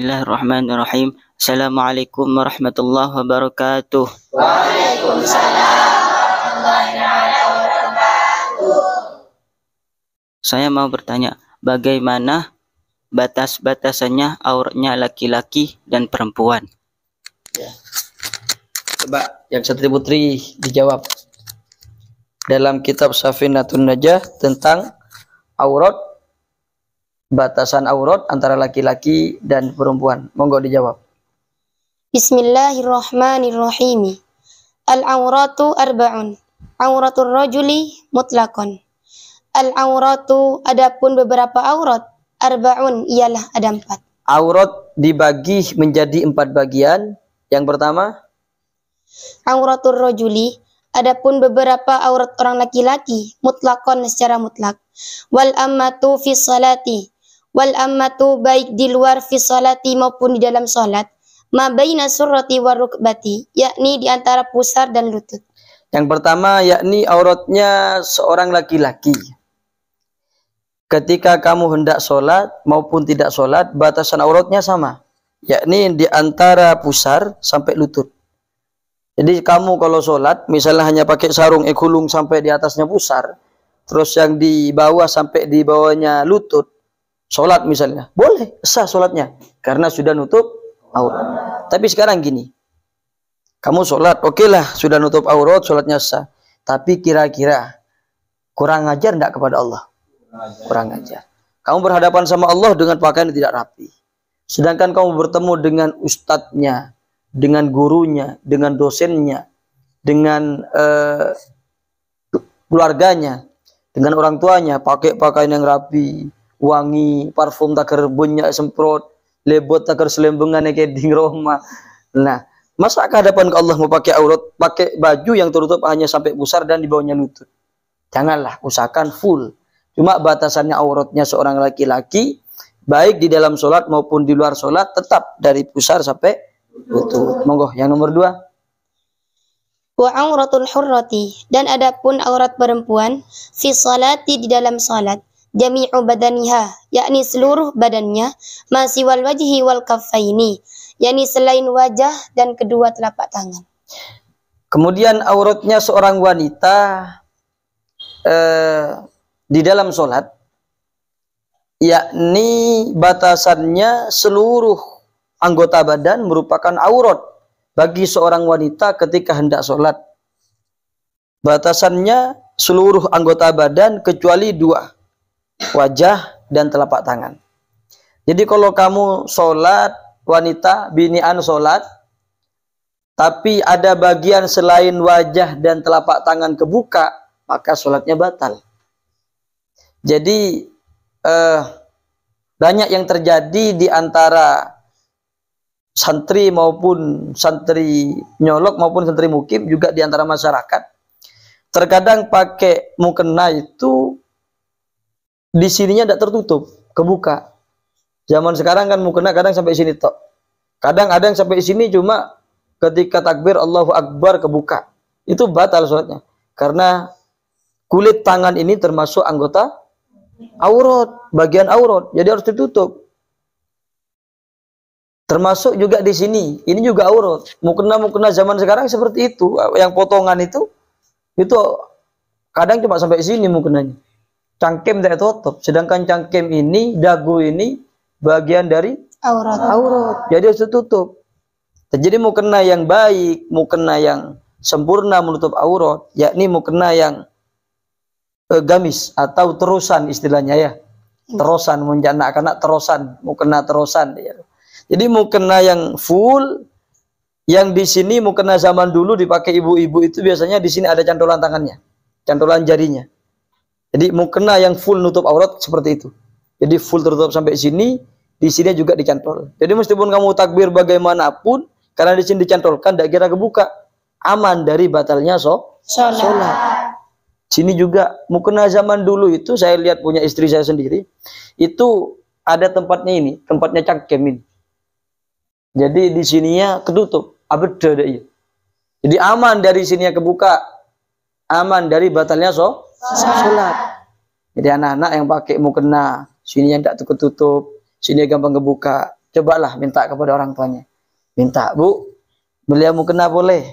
Bismillahirrahmanirrahim. Assalamualaikum warahmatullahi wabarakatuh. Waalaikumsalam warahmatullahi wabarakatuh. Saya mau bertanya, bagaimana batas-batasannya auratnya laki-laki dan perempuan? Ya. Coba yang Satri Putri dijawab. Dalam kitab Safinatun Najah tentang aurat, batasan aurat antara laki-laki dan perempuan. Monggo dijawab. Bismillahirrahmanirrahim. Al-auratu arba'un. Auratul rajuli mutlaqan. Al-auratu, adapun beberapa aurat, arba'un ialah ada 4. Aurat dibagi menjadi 4 bagian. Yang pertama, Auratul rajuli, adapun beberapa aurat orang laki-laki, mutlaqan secara mutlak. Wal ammatu fi salati. Wal ammatu baik di luar fi salati maupun di dalam salat. Ma baina surrati wa rukbati, yakni di antara pusar dan lutut. yang pertama yakni auratnya seorang laki-laki. Ketika kamu hendak sholat maupun tidak sholat, batasan auratnya sama, yakni di antara pusar sampai lutut. Jadi kamu kalau sholat, misalnya hanya pakai sarung ekulung sampai di atasnya pusar, terus yang di bawah sampai di bawahnya lutut, sholat misalnya, boleh, sah sholatnya, karena sudah nutup aurat. Tapi sekarang gini, kamu sholat, oke lah, sudah nutup aurat, sholatnya sah. Tapi kira-kira kurang ajar enggak kepada Allah? Kurang ajar. Kamu berhadapan sama Allah dengan pakaian yang tidak rapi. Sedangkan kamu bertemu dengan ustadznya, dengan gurunya, dengan dosennya, dengan keluarganya, dengan orang tuanya, pakai pakaian yang rapi, wangi, parfum takar bunyak semprot, lebot takar selembengan kayak di Roma. Nah, masa kehadapan ke Allah mau pakai aurat, pakai baju yang tertutup hanya sampai pusar dan di bawahnya lutut? Janganlah, usahakan full. Cuma batasannya auratnya seorang laki-laki, baik di dalam sholat maupun di luar sholat, tetap dari pusar sampai lutut. Monggo, yang nomor 2. Wa auratul hurrati, dan adapun aurat perempuan fi salati di dalam salat, jami'u badaniha, yakni seluruh badannya, masih wal wajhi wal kaffaini, yakni selain wajah dan kedua telapak tangan. Kemudian auratnya seorang wanita di dalam sholat, yakni batasannya seluruh anggota badan merupakan aurat bagi seorang wanita ketika hendak sholat. Batasannya seluruh anggota badan kecuali 2, wajah dan telapak tangan. Jadi kalau kamu sholat, wanita binian sholat, tapi ada bagian selain wajah dan telapak tangan kebuka, maka sholatnya batal. Jadi banyak yang terjadi di antara santri maupun santri nyolok maupun santri mukim, juga di antara masyarakat. Terkadang pakai mukena itu di sininya tidak tertutup, kebuka. Zaman sekarang kan mukena kadang sampai sini tok. Kadang ada yang sampai sini cuma ketika takbir Allahu Akbar kebuka. Itu batal sholatnya. Karena kulit tangan ini termasuk anggota aurat, bagian aurat, jadi harus ditutup. Termasuk juga di sini, ini juga aurat. Mukena zaman sekarang seperti itu, yang potongan itu kadang cuma sampai sini mukenanya. Cangkem tidak tutup, sedangkan cangkem ini, dagu ini bagian dari aurat. Jadi harus ditutup. Jadi mukena yang baik, mukena yang sempurna menutup aurat, yakni mukena yang gamis atau terusan istilahnya ya. Terusan menjana anak terusan, mukena terusan ya. Jadi mukena yang full, yang di sini mukena zaman dulu dipakai ibu-ibu itu biasanya di sini ada cantolan tangannya, cantolan jarinya. Jadi mukena yang full nutup aurat seperti itu. Jadi full tertutup sampai sini, di sini juga dicantol. Jadi meskipun kamu takbir bagaimanapun, karena di sini dicantolkan, tidak kira kebuka, aman dari batalnya sholat. Sini juga mukena zaman dulu itu saya lihat punya istri saya sendiri, itu ada tempatnya ini, tempatnya cangkem ini. Jadi di sininya ketutup, abeda deh. Jadi aman dari sininya kebuka, aman dari batalnya sholat. Jadi anak-anak yang pakai mukena, sininya tidak tertutup, sini gampang kebuka, cobalah minta kepada orang tuanya. Minta, Bu, beliau mukena boleh.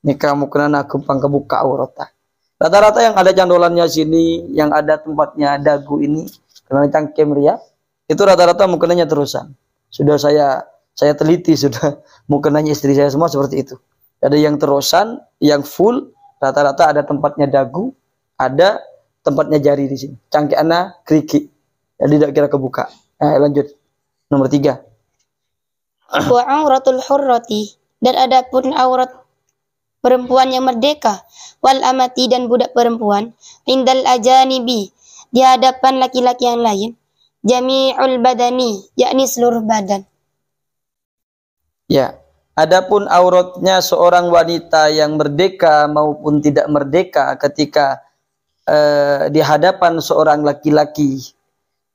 Nikah mukena nak kumpang kebuka aurat. Rata-rata yang ada candolannya sini, yang ada tempatnya dagu ini, karena cangkem ria, itu rata-rata mukenanya terusan. Sudah saya teliti, sudah mukenanya istri saya semua seperti itu. Ada yang terusan, yang full, rata-rata ada tempatnya dagu, ada tempatnya jari di sini. Cangkemnya keriki, jadi tidak kira kebuka. Lanjut. Nomor 3. Wa auratul hurrati, dan adapun aurat perempuan yang merdeka, wal amati, dan budak perempuan, indal ajanibi, di hadapan laki-laki yang lain, jami'ul badani, yakni seluruh badan. Ya, adapun auratnya seorang wanita yang merdeka maupun tidak merdeka ketika di hadapan seorang laki-laki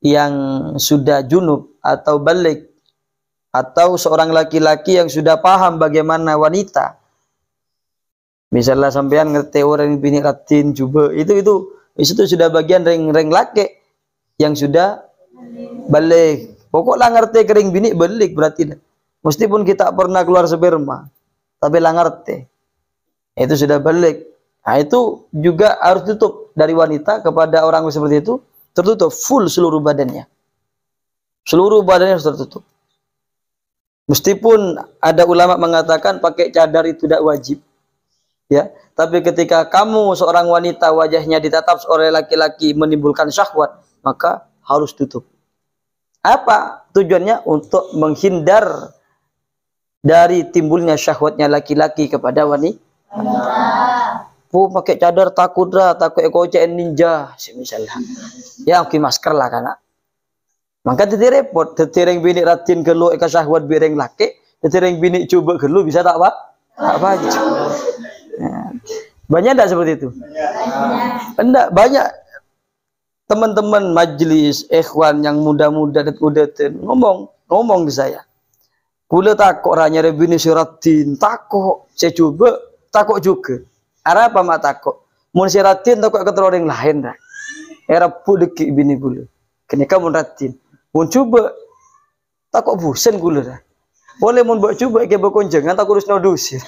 yang sudah junub atau balik, atau seorang laki-laki yang sudah paham bagaimana wanita. Misalnya sampean ngerti orang bini latin coba itu sudah bagian reng laki yang sudah balik. Pokoknya ngerti kering bini balik berarti. Meskipun kita pernah keluar sperma, tapi lah ngerti. Itu sudah balik. Nah, itu juga harus tutup dari wanita kepada orang seperti itu, tertutup full seluruh badannya. Seluruh badannya harus tertutup. Meskipun ada ulama mengatakan pakai cadar itu tidak wajib, ya. Tapi ketika kamu seorang wanita wajahnya ditatap oleh laki-laki menimbulkan syahwat, maka harus tutup. Apa tujuannya? Untuk menghindar dari timbulnya syahwatnya laki-laki kepada wanita. Pakai cadar takut ekocen ninja, misalnya. Ya, oke masker lah kana. Maka tadi repot, tetireng bini ratin gelu eka syahwat bireng laki, tetireng bini coba gelu bisa tak apa? Tak apa aja. Banyak enggak seperti itu? Enggak, banyak teman-teman majelis ikhwan yang muda-muda dan udaten ngomong di saya. Kula takok ranya bini siratin, takok saya coba, takok juga. Arah apa mak takok? Mun siratin takok keteroreng lain dah. Era pudeki bini kula. Kene kamu ratin. Mun coba takok bosen kula dah. Boleh mun buat coba ke berkonjengan tak urus nodusi.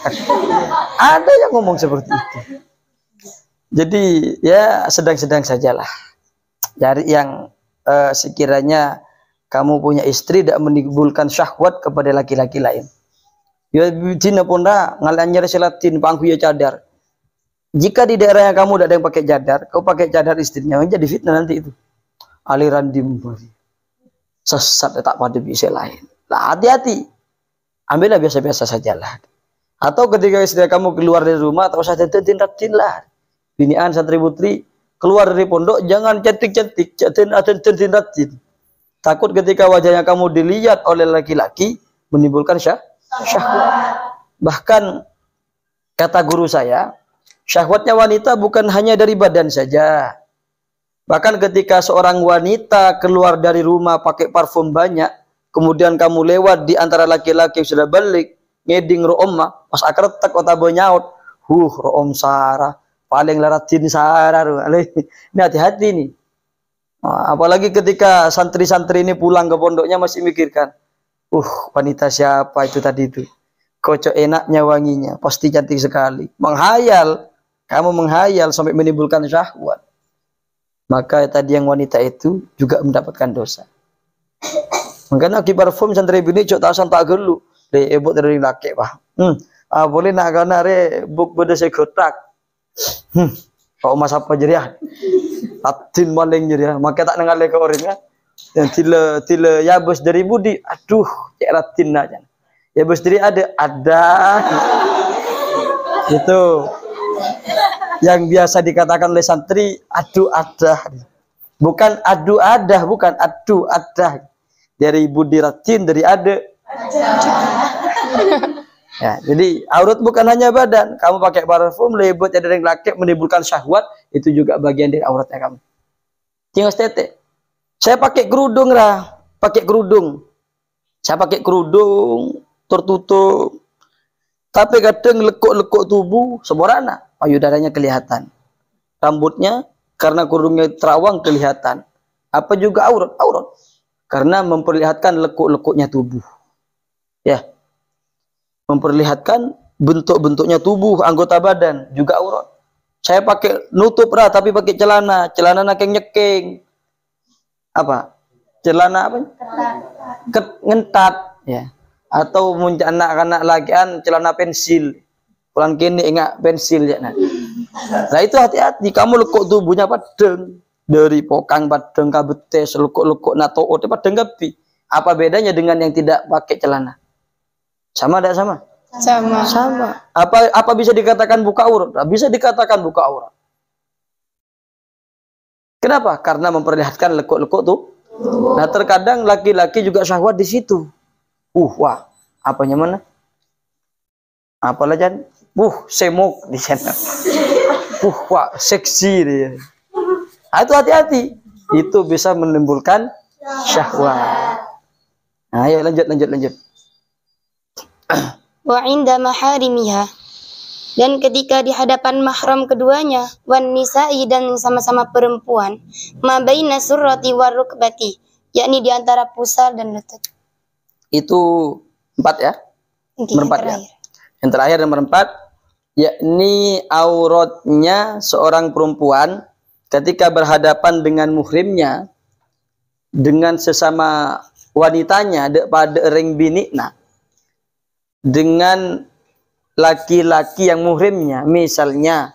Ada yang ngomong seperti itu. Jadi ya sedang-sedang sajalah. Dari yang sekiranya kamu punya istri tidak menimbulkan syahwat kepada laki-laki lain. Ya Cina pun dah ngalanya selatin pangku ya cadar. Jika di daerah yang kamu tidak ada yang pakai cadar, kau pakai cadar istrinya, jadi fitnah nanti itu. Aliran dimbari. Sesat tak pada bisa lain. Lah hati-hati. Ambillah biasa-biasa sajalah. Atau ketika istri kamu keluar dari rumah, tak usah tindatin lah. Binian santri putri keluar dari pondok jangan cantik-cantik, tindatin. Takut ketika wajahnya kamu dilihat oleh laki-laki menimbulkan syahwat. Bahkan kata guru saya, syahwatnya wanita bukan hanya dari badan saja. Bahkan ketika seorang wanita keluar dari rumah pakai parfum banyak, kemudian kamu lewat di antara laki-laki yang sudah balik, ngeding ro'omma, pas akar tak kota benyaut, ro'om Sarah, paling laratin Sarah, ini hati-hati nih. Apalagi ketika santri-santri ini pulang ke pondoknya masih mikirkan, wanita siapa itu tadi itu, kocok enaknya wanginya, pasti cantik sekali. Menghayal, kamu menghayal sampai menimbulkan syahwat. Maka tadi yang wanita itu juga mendapatkan dosa. Makanya aki parfum santri bini cok tasan tak gelu. Ebot dari laki bah. Boleh nak kana re buk beda sekotak. Kau mas apa jeriah? Latin maling jeriah. Maka tak nengal ke orangnya. Dan tila ya bos dari budi. Aduh, cek latin aja. Ya bos dari ada. Itu yang biasa dikatakan oleh santri, adu ada. Bukan adu ada, bukan adu ada. Dari budi ratin, dari ada. Ya, jadi aurat bukan hanya badan. Kamu pakai parfum, lebot ada yang laki menimbulkan syahwat, itu juga bagian dari auratnya kamu. Tinggal tete. Saya pakai kerudung lah, pakai kerudung. Saya pakai kerudung tertutup. Tapi kadang lekuk-lekuk tubuh semorana, payudaranya kelihatan. Rambutnya karena kerudungnya terawang kelihatan. Apa juga aurat? Aurat. Karena memperlihatkan lekuk-lekuknya tubuh. Ya. Memperlihatkan bentuk-bentuknya tubuh, anggota badan, juga aurat. Saya pakai nutup tapi pakai celana nyekeng. Apa? Celana apa? Ngentat, ya. Atau anak-anak lagian celana pensil. Pulang kini ingat pensil ya. Nah itu hati-hati, kamu lekuk tubuhnya padeng. Dari pokang padeng kabetes, lekuk-lekuk natoot padeng gapi. Apa bedanya dengan yang tidak pakai celana? Sama tidak sama? Sama. Apa bisa dikatakan buka aurat? Bisa dikatakan buka aurat. Kenapa? Karena memperlihatkan lekuk-lekuk tuh. Nah, terkadang laki-laki juga syahwat di situ. Wah, apanya mana? Apalah Jan? Semok di sana. Wah, seksi dia. Nah, itu hati-hati. Itu bisa menimbulkan syahwat. Nah, ayo lanjut. Wa inda maharimiha, dan ketika di hadapan mahram keduanya, wan nisa'i, dan sama-sama perempuan, ma baina surrati war rukbati, yakni di antara pusar dan lutut. Itu 4 ya. Berempat ya. Yang terakhir nomor 4, yakni auratnya seorang perempuan ketika berhadapan dengan muhrimnya, dengan sesama wanitanya pada ring binikna, dengan laki-laki yang muhrimnya, misalnya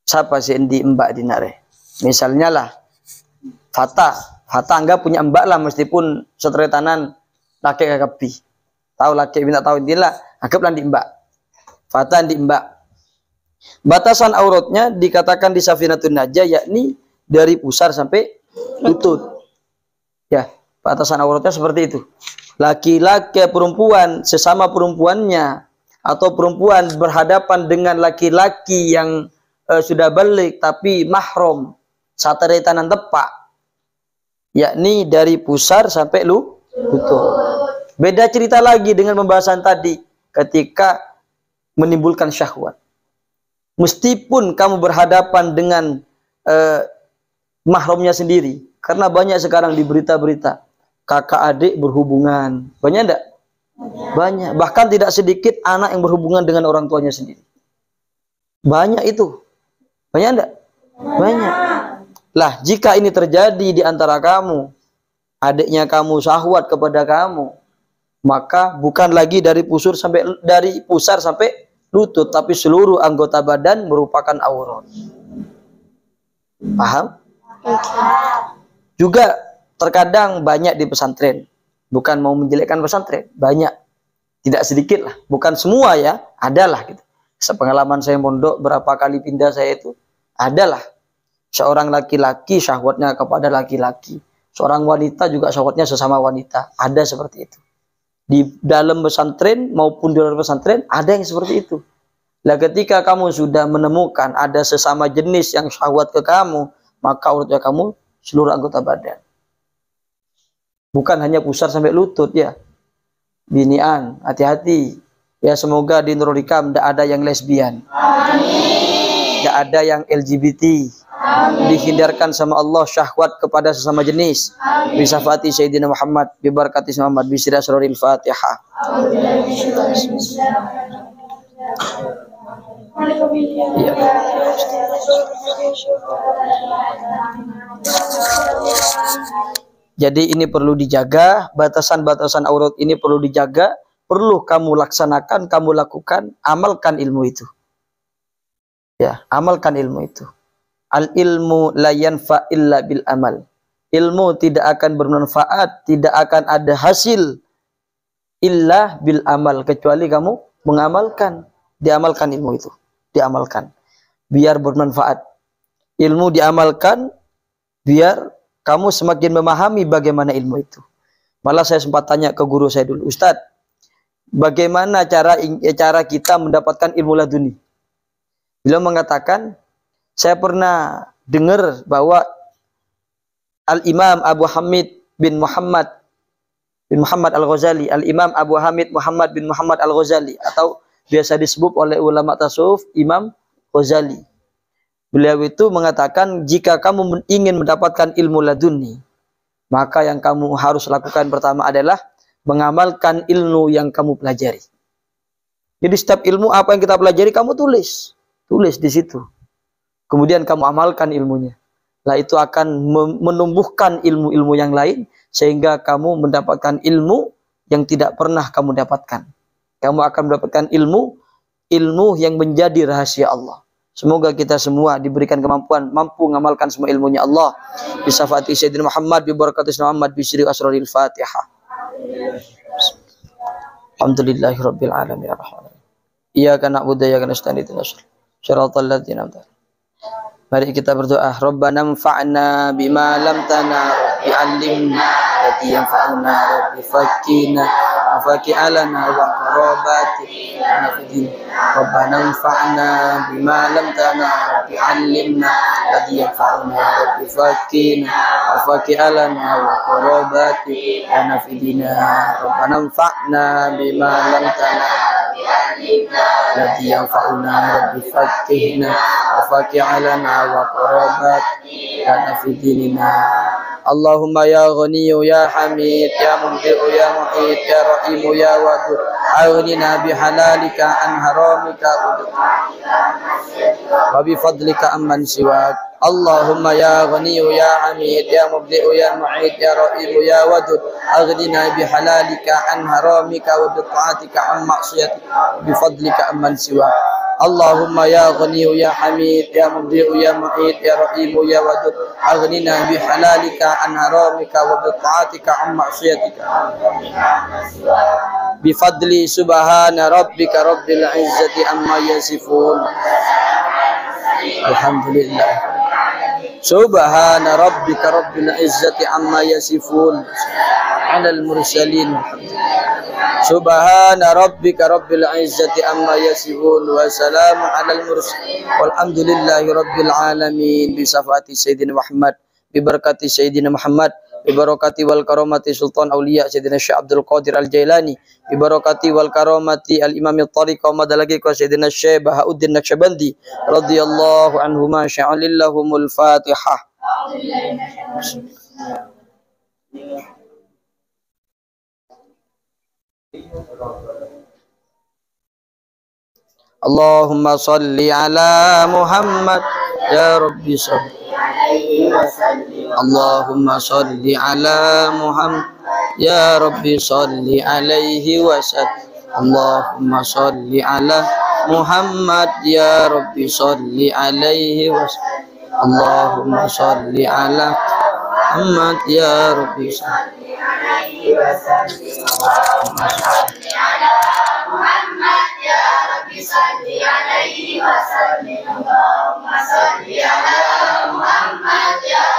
siapa sih di mbak dinare, misalnya lah Fata enggak punya mbak lah, meskipun setretanan laki kakapi, tahu laki minta tahu inilah anggaplah di mbak Fata di mbak. Batasan auratnya dikatakan di Safinatun Najah yakni dari pusar sampai lutut. Ya, batasan auratnya seperti itu. Laki-laki perempuan sesama perempuannya, atau perempuan berhadapan dengan laki-laki yang sudah balik tapi mahram sataretanan tepak, yakni dari pusar sampai lutut. Beda cerita lagi dengan pembahasan tadi ketika menimbulkan syahwat. Meskipun kamu berhadapan dengan mahramnya sendiri, karena banyak sekarang di berita-berita kakak adik berhubungan, banyak enggak? Banyak. Bahkan tidak sedikit anak yang berhubungan dengan orang tuanya sendiri. Banyak itu. Banyak enggak? Banyak. Lah, jika ini terjadi di antara kamu, adiknya kamu syahwat kepada kamu, maka bukan lagi dari pusar sampai lutut, tapi seluruh anggota badan merupakan aurat. Paham? Juga terkadang banyak di pesantren, bukan mau menjelekkan pesantren, banyak, tidak sedikit lah, bukan semua ya, adalah gitu. Sepengalaman saya mondok berapa kali pindah saya itu, adalah seorang laki-laki syahwatnya kepada laki-laki, seorang wanita juga syahwatnya sesama wanita, ada seperti itu. Di dalam pesantren maupun di luar pesantren ada yang seperti itu. Nah, ketika kamu sudah menemukan ada sesama jenis yang syahwat ke kamu, maka auratnya kamu seluruh anggota badan. Bukan hanya pusar sampai lutut ya. Binian, hati-hati. Ya, semoga di Nurul Hikam tidak ada yang lesbian. Tidak ada yang LGBT. Dihindarkan sama Allah syahwat kepada sesama jenis. Bisafati Sayyidina Muhammad, bibarakati Muhammad, bisira surahil Fatihah. Ya. Jadi ini perlu dijaga, batasan-batasan aurat ini perlu dijaga, perlu kamu laksanakan, kamu lakukan, amalkan ilmu itu. Ya, amalkan ilmu itu. Al ilmu la yanfa illa bil amal. Ilmu tidak akan bermanfaat, tidak akan ada hasil illa bil amal, kecuali kamu mengamalkan. Diamalkan ilmu itu, diamalkan biar bermanfaat. Ilmu diamalkan biar kamu semakin memahami bagaimana ilmu itu. Malah saya sempat tanya ke guru saya dulu, Ustadz, bagaimana cara kita mendapatkan ilmu laduni? Beliau mengatakan, saya pernah dengar bahwa Al-Imam Abu Hamid bin Muhammad Al-Ghazali, Al-Imam Abu Hamid Muhammad bin Muhammad Al-Ghazali, atau biasa disebut oleh ulama tasawuf Imam Ghazali. Beliau itu mengatakan, jika kamu ingin mendapatkan ilmu laduni, Maka yang kamu harus lakukan pertama adalah mengamalkan ilmu yang kamu pelajari. Jadi setiap ilmu apa yang kita pelajari kamu tulis di situ. Kemudian kamu amalkan ilmunya. Nah, itu akan menumbuhkan ilmu-ilmu yang lain sehingga kamu mendapatkan ilmu yang tidak pernah kamu dapatkan. Kamu akan mendapatkan ilmu yang menjadi rahasia Allah. Semoga kita semua diberikan kemampuan mampu mengamalkan semua ilmunya Allah. Bi syafaati Sayyidina Muhammad, bi barakati Muhammad, bi sirri asraril Fatihah. Alhamdulillahirabbil alamin arrahmanir rahim. Iyyaka na'budu wa iyyaka nasta'in ihdinas siratal ladzina an'amta 'alaihim. Mari kita berdoa. Rabbana anfa'na bima 'allamtana rabbi 'allimna wa yanfa'una rabbi fakkina wa fakki 'alana wa qarabati nafidin. Rabbana anfa'na bima 'allamtana rabbi 'allimna wa yanfa'una rabbi fakkina wa fakki 'alana wa qarabati nafidina. Rabbana anfa'na bima 'allamtana الذي ينفعنا رب فكهنا وفك علنا وقربات لنا في ديننا. اللهم يا غني يا حميد يا مبدئ يا معيد يا رحيم يا ودود أغننا بحلالك عن حرامك وبفضلك عمن سواك. اللهم يا غني يا حميد يا مبدئ يا معيد يا رحيم يا ودود أغننا بحلالك عن حرامك وبطاعتك عن معصيتك بفضلك عمن سواك. اللهم يا غني يا حميد يا مبدئ يا معيد يا رحيم يا ودود أغننا بحلالك عن حرامك وبطاعتك عن معصيتك بفضل سبحان ربك رب العزة عما يصفون. الحمد لله. سبحان ربك رب العزة عما يصفون على المرسلين. سبحان ربك رب العزة عما يصفون وسلام على المرسلين والحمد لله رب العالمين. بشفاعة سيدنا محمد ببركة سيدنا محمد ببركة والكرامة سلطان أولياء سيدنا الشيخ عبد القادر الجيلاني ببركة والكرامة الإمام الطريقة ومدلقك سيدنا الشيخ بهاء الدين النقشبندي رضي الله عنهما. شعل لهم الفاتحة. اللهم صل على محمد يا ربي صل اللهم صل على محمد يا ربي صل عليه وسلم. اللهم صل على محمد يا ربي صل عليه وسلم. اللهم صل على محمد يا ربي صل عليه وسلم. محمد يا ربي صل عليه وسلم. اللهم صل على محمد يا